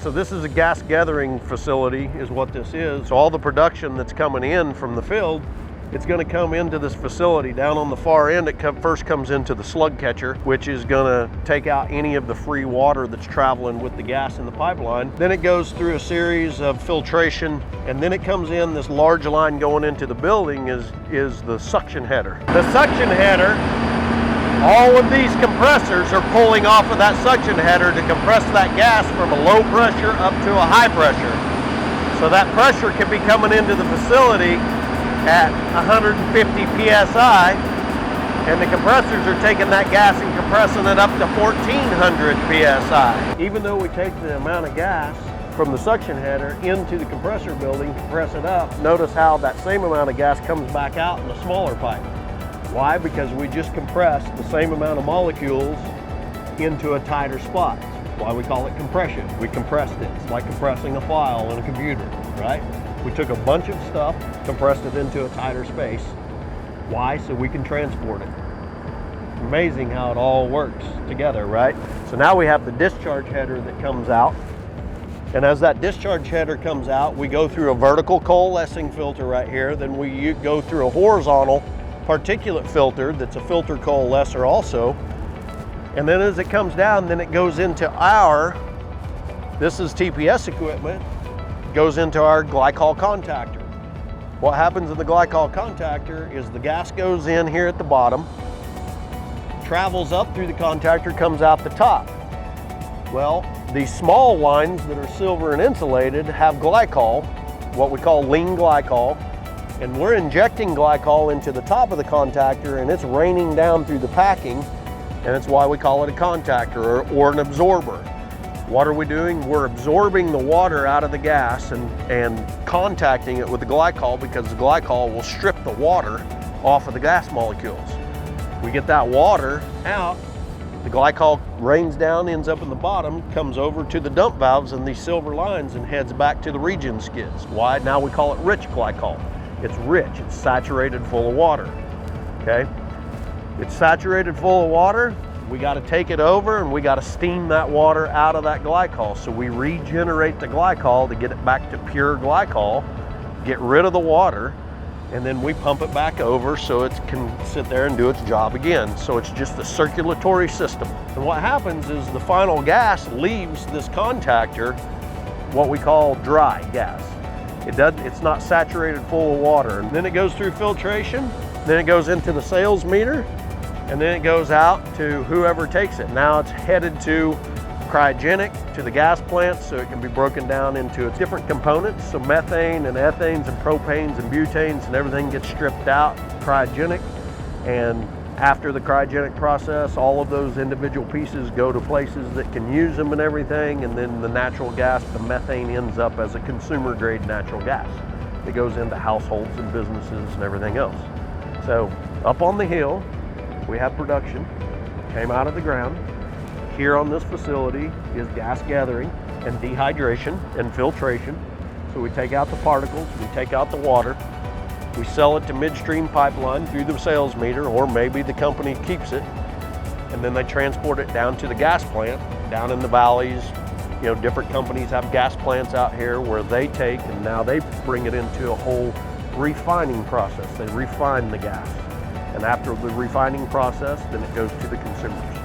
So this is a gas gathering facility is what this is. So all the production that's coming in from the field, it's going to come into this facility. Down on the far end, it first comes into the slug catcher, which is going to take out any of the free water that's traveling with the gas in the pipeline. Then it goes through a series of filtration, and then it comes in. This large line going into the building is the suction header. The suction header, all of these compressors are pulling off of that suction header to compress that gas from a low pressure up to a high pressure. So that pressure can be coming into the facility at 150 psi, and the compressors are taking that gas and compressing it up to 1400 psi. Even though we take the amount of gas from the suction header into the compressor building, compress it up, notice how that same amount of gas comes back out in a smaller pipe. Why? Because we just compressed the same amount of molecules into a tighter spot. That's why we call it compression. We compressed it. It's like compressing a file in a computer, right? We took a bunch of stuff, compressed it into a tighter space. Why? So we can transport it. Amazing how it all works together, right? So now we have the discharge header that comes out. And as that discharge header comes out, we go through a vertical coalescing filter right here. Then we go through a horizontal particulate filter that's a filter coalescer also. And then as it comes down, then it goes into this is TPS equipment, goes into our glycol contactor. What happens in the glycol contactor is the gas goes in here at the bottom, travels up through the contactor, comes out the top. Well, these small lines that are silver and insulated have glycol, what we call lean glycol. And we're injecting glycol into the top of the contactor, and it's raining down through the packing, and it's why we call it a contactor or an absorber. What are we doing? We're absorbing the water out of the gas and contacting it with the glycol, because the glycol will strip the water off of the gas molecules. We get that water out, the glycol rains down, ends up in the bottom, comes over to the dump valves and these silver lines and heads back to the regen skids. Why? Now we call it rich glycol. It's rich, it's saturated full of water, okay? It's saturated full of water, we gotta take it over and we gotta steam that water out of that glycol. So we regenerate the glycol to get it back to pure glycol, get rid of the water, and then we pump it back over so it can sit there and do its job again. So it's just a circulatory system. And what happens is the final gas leaves this contactor, what we call dry gas. It's not saturated full of water. And then it goes through filtration, then it goes into the sales meter, and then it goes out to whoever takes it. Now it's headed to cryogenic, to the gas plant, so it can be broken down into its different components. So methane and ethanes and propanes and butanes and everything gets stripped out, cryogenic, and after the cryogenic process, all of those individual pieces go to places that can use them and everything, and then the natural gas, the methane, ends up as a consumer grade natural gas. It goes into households and businesses and everything else. So up on the hill, we have production, came out of the ground. Here on this facility is gas gathering and dehydration and filtration. So we take out the particles, we take out the water, we sell it to midstream pipeline through the sales meter, or maybe the company keeps it, and then they transport it down to the gas plant down in the valleys. You know, different companies have gas plants out here where they take and now they bring it into a whole refining process. They refine the gas, and after the refining process, then it goes to the consumers.